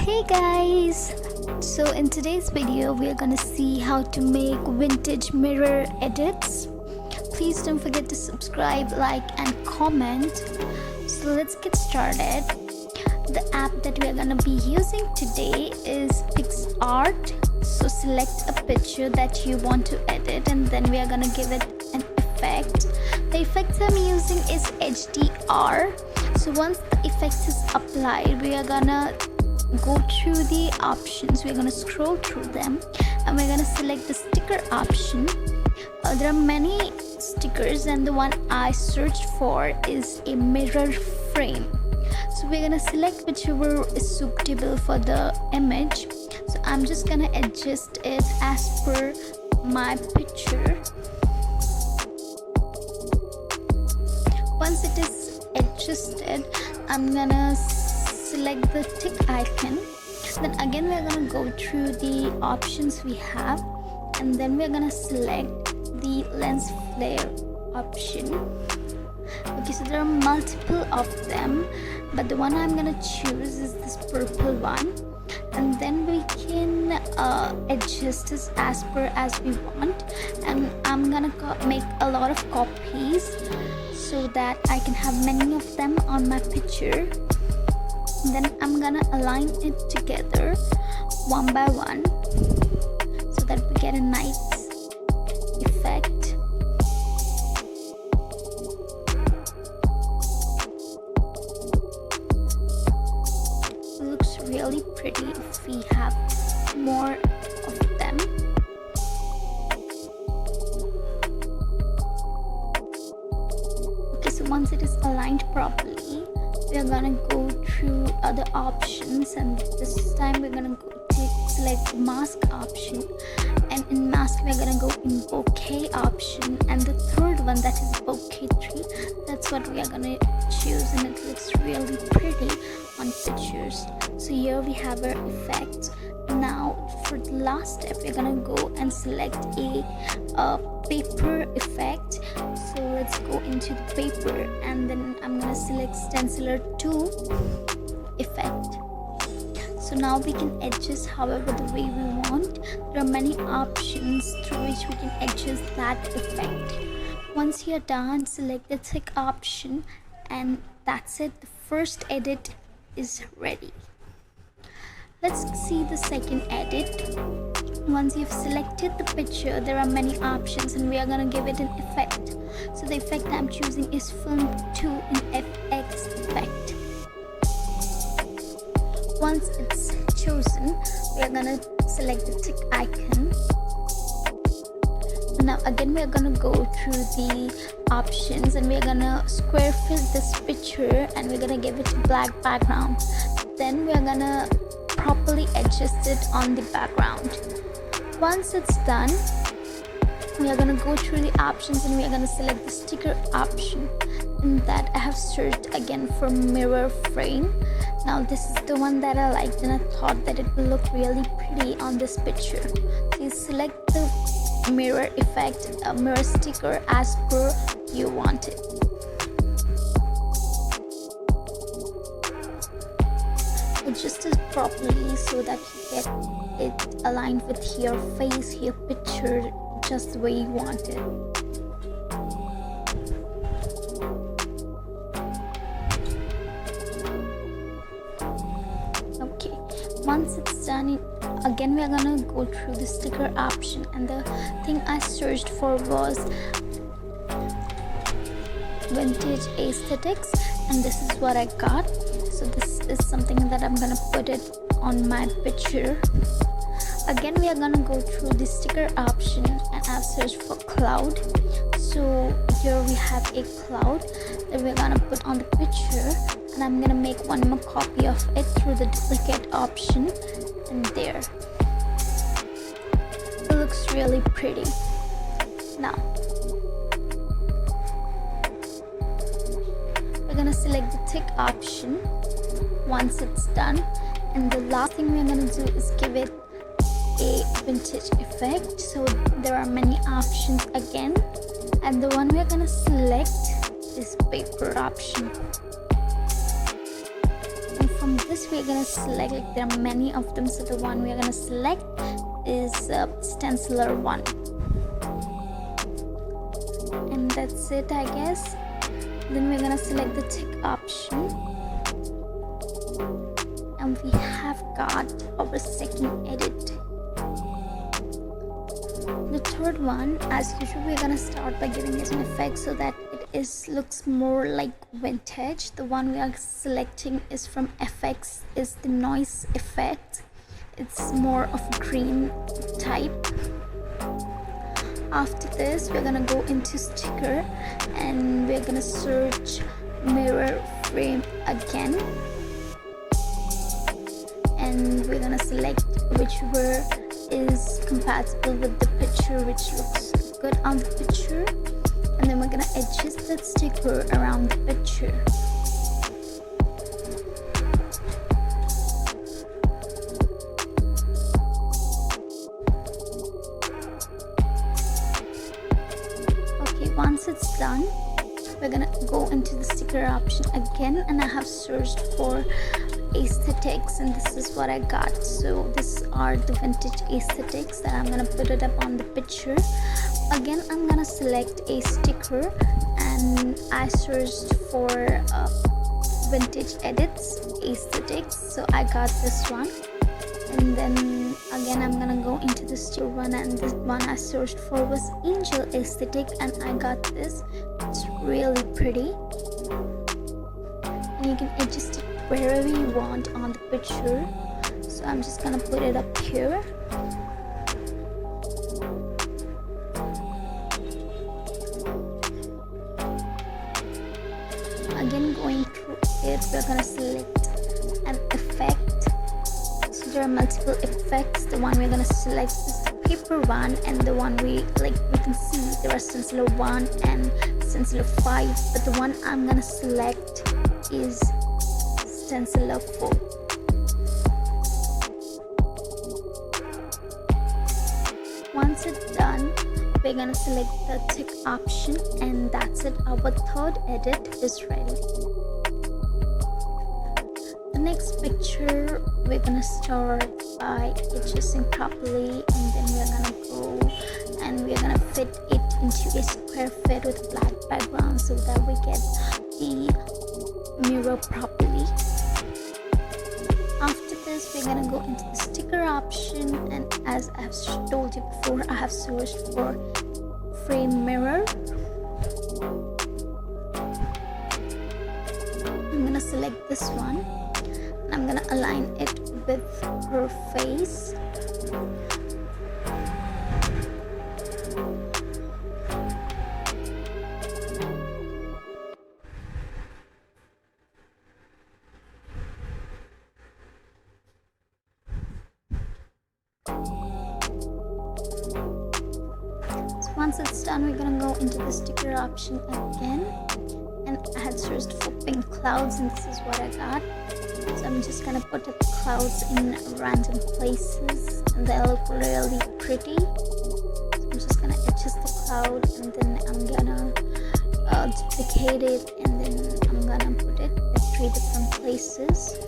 Hey guys! So in today's video we are gonna see how to make vintage mirror edits. Please don't forget to subscribe, like and comment. So let's get started. The app that we are gonna be using today is PicsArt. So select a picture that you want to edit and then we are gonna give it an effect. The effects I'm using is HDR. So once the effect is applied, we are gonna go through the options. We're gonna scroll through them and we're gonna select the sticker option. There are many stickers and the one I searched for is a mirror frame. So we're gonna select whichever is suitable for the image. So I'm just gonna adjust it as per my picture. Once it is adjusted, I'm gonna select the tick icon. Then again we're gonna go through the options we have and then we're gonna select the lens flare option. Okay, so there are multiple of them, but the one I'm gonna choose is this purple one, and then we can adjust this as per as we want. And I'm gonna make a lot of copies so that I can have many of them on my picture. Then I'm gonna align it together one by one so that we get a nice effect. It looks really pretty if we have more of them. Okay, so once it is aligned properly, we are gonna go through other options and this time we're gonna select the mask option, and in mask we're gonna go in bokeh option, and the third one, that is bokeh 3, that's what we are gonna choose, and it looks really pretty on pictures. So here we have our effects. Now for the last step we're gonna go and select a paper effect. So let's go into the paper and then I'm gonna select stenciler 2 effect. So now we can adjust however the way we want. There are many options through which we can adjust that effect. Once you're done, select the tick option and that's it. The first edit is ready. Let's see the second edit. Once you've selected the picture, there are many options and we are gonna give it an effect. So the effect I'm choosing is Film 2 in FX effect. Once it's chosen, we are gonna select the tick icon. Now again we are gonna go through the options and we are gonna square fit this picture and we're gonna give it a black background. Then we are gonna properly adjust it on the background. Once it's done, we are gonna go through the options and we are gonna select the sticker option. In that I have searched again for mirror frame. Now this is the one that I liked and I thought that it will look really pretty on this picture. So you select the mirror effect, a mirror sticker as per you want it. Adjust it properly so that you get it aligned with your face, your picture, just the way you want it. Okay, once it's done, again we are gonna go through the sticker option and the thing I searched for was vintage aesthetics and this is what I got. So this is something that I'm gonna put it on my picture. Again we are gonna go through the sticker option and I've searched for cloud. So here we have a cloud that we're gonna put on the picture and I'm gonna make one more copy of it through the duplicate option, and there. It looks really pretty. Now we're gonna select the tick option once it's done, and the last thing we're gonna do is give it a vintage effect. So there are many options again, and the one we're gonna select is paper option. And from this we're gonna select, like there are many of them, so the one we're gonna select is stenciler 1, and that's it, I guess. Then we're gonna select the tick option, and we have got our second edit. The third one, as usual, we're gonna start by giving it an effect so that it looks more like vintage. The one we are selecting is from FX, is the noise effect. It's more of a green type. After this, we're gonna go into sticker, and we're gonna search mirror frame again, and we're gonna select whichever is compatible with the picture, which looks good on the picture, and then we're gonna adjust that sticker around the picture. Okay, once it's done, we're gonna go into the sticker option again, and I have searched for aesthetics, and this is what I got. So these are the vintage aesthetics that I'm gonna put it up on the picture. Again, I'm gonna select a sticker, and I searched for vintage edits aesthetics, so I got this one. And then again, I'm gonna go into the sticker one, and this one I searched for was angel aesthetic, and I got this. It's really pretty, and you can adjust it wherever you want on the picture. So I'm just gonna put it up here. Again, going through it, we're gonna select an effect. So there are multiple effects. The one we're gonna select is the paper one, and the one we can see there are stenciler 1 and stenciler 5, but the one I'm gonna select is stenciler 4. Once it's done, we're gonna select the tick option, and that's it. Our third edit is ready. The next picture, we're gonna start by adjusting properly, and then we're gonna go and we're gonna fit it into a square fit with black background so that we get the mirror properly. After this, we're gonna go into the sticker option, and as I have told you before, I have searched for frame mirror. I'm gonna select this one, and I'm gonna align it with her face. Once it's done, we're gonna go into the sticker option again, and I had searched for pink clouds, and this is what I got. So I'm just gonna put the clouds in random places, and they look really pretty. So I'm just gonna adjust the cloud, and then I'm gonna duplicate it, and then I'm gonna put it at 3 different places.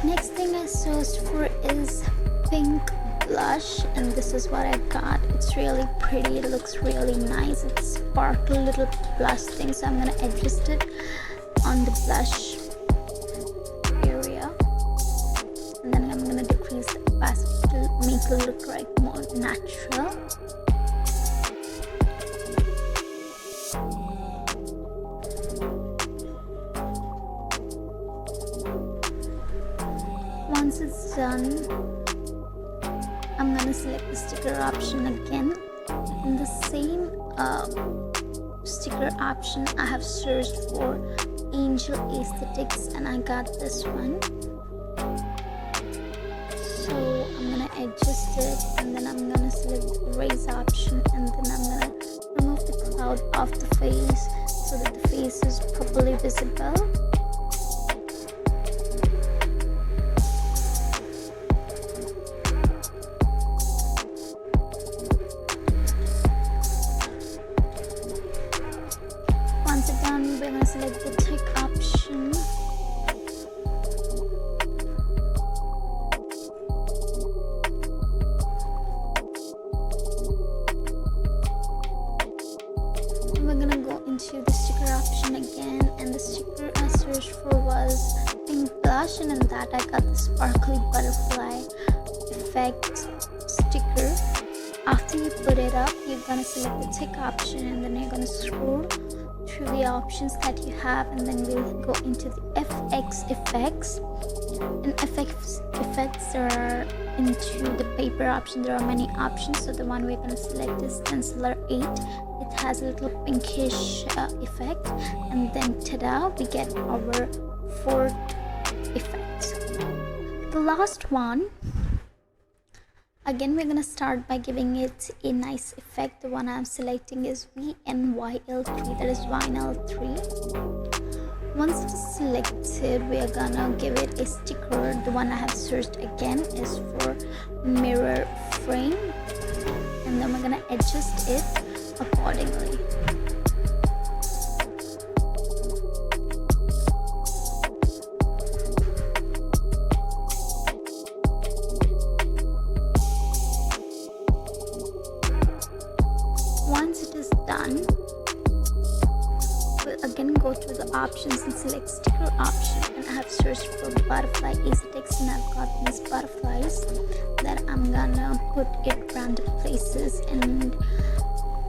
Next thing I searched for is pink blush, and this is what I got. It's really pretty, it looks really nice. It's sparkly little blush thing, so I'm gonna adjust it on the blush area, and then I'm gonna decrease the opacity to make it look like more natural. Once it's done, I'm gonna select the sticker option again. In the same sticker option, I have searched for angel aesthetics, and I got this one. So I'm gonna adjust it, and then I'm gonna select the erase option, and then I'm gonna remove the cloud off the face so that the face is properly visible. select the tick option. And we're gonna go into the sticker option again, and the sticker I searched for was pink blush, and in that I got the sparkly butterfly effect sticker. After you put it up, you're gonna select the tick option, and then you're gonna scroll through the options that you have, and then we'll go into the FX effects. And effects are into the paper option. There are many options, so the one we're gonna select is Stenciler 8. It has a little pinkish effect, and then ta-da, we get our fourth effect. The last one, again, we're gonna start by giving it a nice effect. The one I'm selecting is VNYL3, that is vinyl 3. Once it's selected, we are gonna give it a sticker. The one I have searched again is for mirror frame, and then we're gonna adjust it accordingly. Once it is done, we'll again go through the options and select sticker option, and I have searched for butterfly aesthetics, and I've got these butterflies that I'm gonna put at random places, and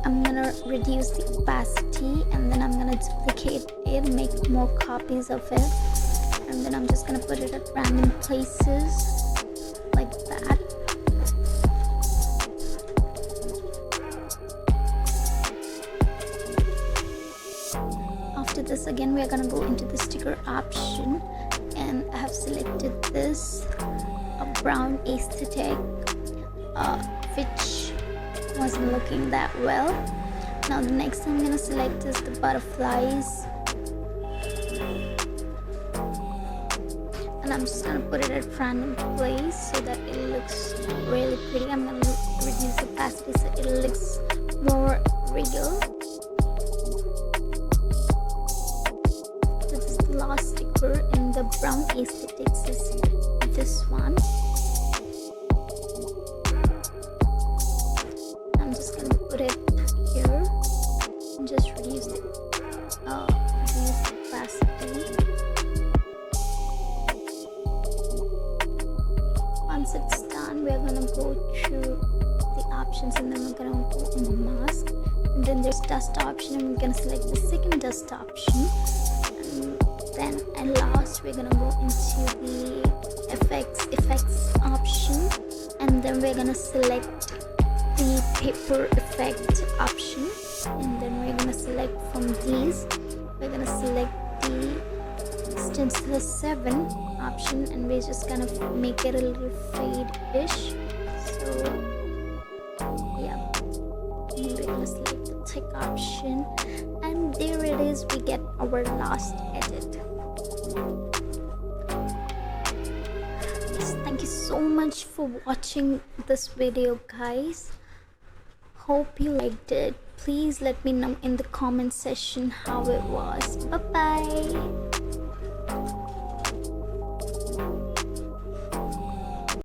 I'm gonna reduce the opacity, and then I'm gonna duplicate it, make more copies of it, and then I'm just gonna put it at random places like that. After this, again, we are gonna go into the sticker option, and I have selected this brown aesthetic, which wasn't looking that well. Now the next I'm gonna select is the butterflies, and I'm just gonna put it at random place so that it looks really pretty. I'm gonna reduce the opacity so it looks more real. This is the last sticker in the brown aesthetics, is this one. I'm just gonna put it here and just reduce the opacity. Once it's done, we're gonna go through the options, and then we're gonna go in the mask, and then there's dust option, and we're gonna select the second dust option, and then at last we're gonna go into the effects option, and then we're gonna select the paper effect option, and then we're gonna select from these, we're gonna select the Stenciler 7 option, and we're just gonna make it a little fade-ish. So yeah, and we're gonna select the tick option, and there it is, we get our last edit. Thank you so much for watching this video, guys. Hope you liked it. Please let me know in the comment section how it was. Bye bye.